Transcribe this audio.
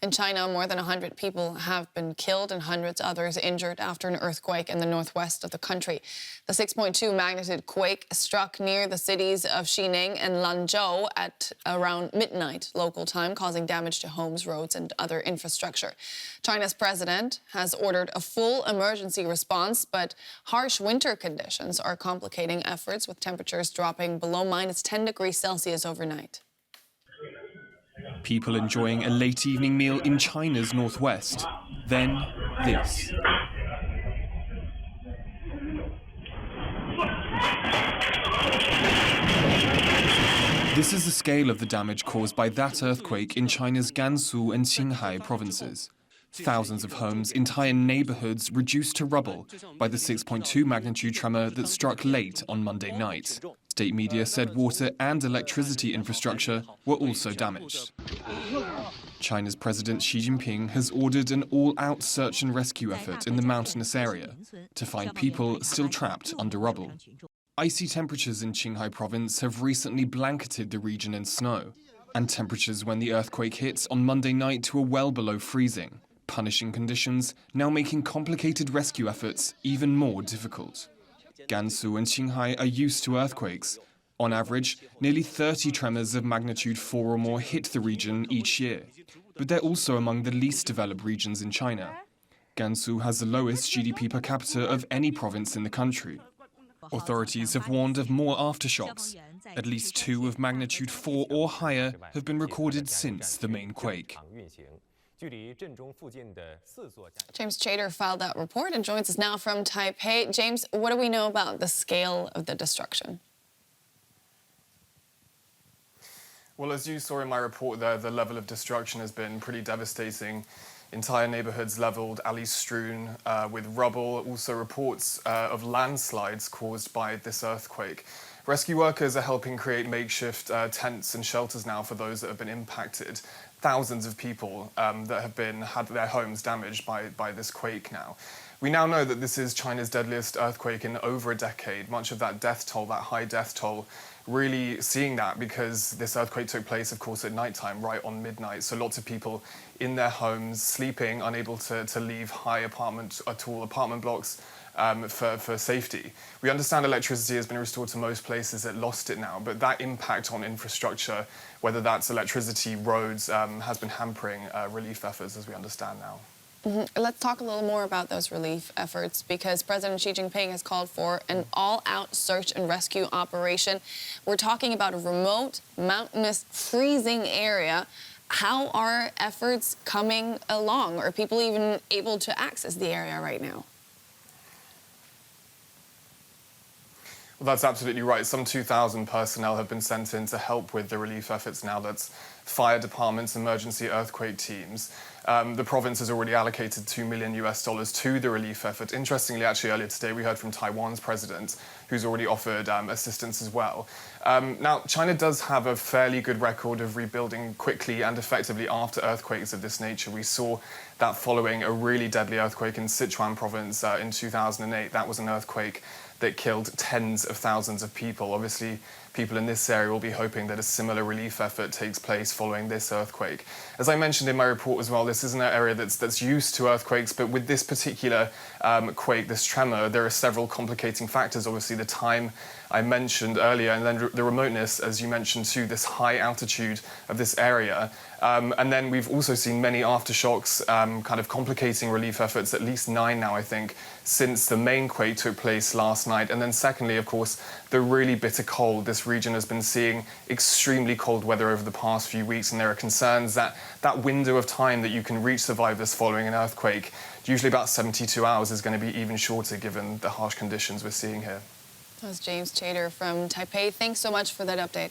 In China, more than 100 people have been killed and hundreds others injured after an earthquake in the northwest of the country. The 6.2 magnitude quake struck near the cities of Xining and Lanzhou at around midnight local time, causing damage to homes, roads and other infrastructure. China's president has ordered a full emergency response, but harsh winter conditions are complicating efforts, with temperatures dropping below -10 degrees Celsius overnight. People enjoying a late evening meal in China's northwest. Then this. This is the scale of the damage caused by that earthquake in China's Gansu and Qinghai provinces. Thousands of homes, entire neighborhoods reduced to rubble by the 6.2 magnitude tremor that struck late on Monday night. State media said water and electricity infrastructure were also damaged. China's President Xi Jinping has ordered an all-out search and rescue effort in the mountainous area to find people still trapped under rubble. Icy temperatures in Qinghai province have recently blanketed the region in snow, and temperatures when the earthquake hit on Monday night were well below freezing, punishing conditions now making complicated rescue efforts even more difficult. Gansu and Qinghai are used to earthquakes. On average, nearly 30 tremors of magnitude 4 or more hit the region each year. But they're also among the least developed regions in China. Gansu has the lowest GDP per capita of any province in the country. Authorities have warned of more aftershocks. At least 2 of magnitude 4 or higher have been recorded since the main quake. James Chater filed that report and joins us now from Taipei. James, what do we know about the scale of the destruction? Well, as you saw in my report there, the level of destruction has been pretty devastating. Entire neighborhoods leveled, alleys strewn with rubble. Also reports of landslides caused by this earthquake. Rescue workers are helping create makeshift tents and shelters now for those that have been impacted. Thousands of people that have had their homes damaged by this quake now. We now know that this is China's deadliest earthquake in over a decade. Much of that death toll, that high death toll, really seeing that because this earthquake took place, of course, at nighttime, right on midnight. So lots of people in their homes, sleeping, unable to leave high tall apartment blocks for safety. We understand electricity has been restored to most places that lost it now, but that impact on infrastructure, whether that's electricity, roads, has been hampering relief efforts, as we understand now. Let's talk a little more about those relief efforts, because President Xi Jinping has called for an all-out search and rescue operation. We're talking about a remote, mountainous, freezing area. How are efforts coming along? Are people even able to access the area right now? Well, that's absolutely right. Some 2,000 personnel have been sent in to help with the relief efforts now. That's fire departments, emergency earthquake teams. The province has already allocated $2 million to the relief effort. Interestingly, actually, earlier today, we heard from Taiwan's president, who's already offered assistance as well. Now, China does have a fairly good record of rebuilding quickly and effectively after earthquakes of this nature. We saw that following a really deadly earthquake in Sichuan province in 2008. That was an earthquake that killed tens of thousands of people. Obviously, people in this area will be hoping that a similar relief effort takes place following this earthquake. As I mentioned in my report as well, this isn't an area that's used to earthquakes, but with this particular quake, this tremor, there are several complicating factors. Obviously, the time I mentioned earlier, and then the remoteness, as you mentioned too, this high altitude of this area. And then we've also seen many aftershocks kind of complicating relief efforts, at least 9 now, I think, since the main quake took place last night. And then secondly, of course, the really bitter cold. This region has been seeing extremely cold weather over the past few weeks, and there are concerns that that window of time that you can reach survivors following an earthquake, usually about 72 hours, is going to be even shorter given the harsh conditions we're seeing here. That was James Chater from Taipei. Thanks so much for that update.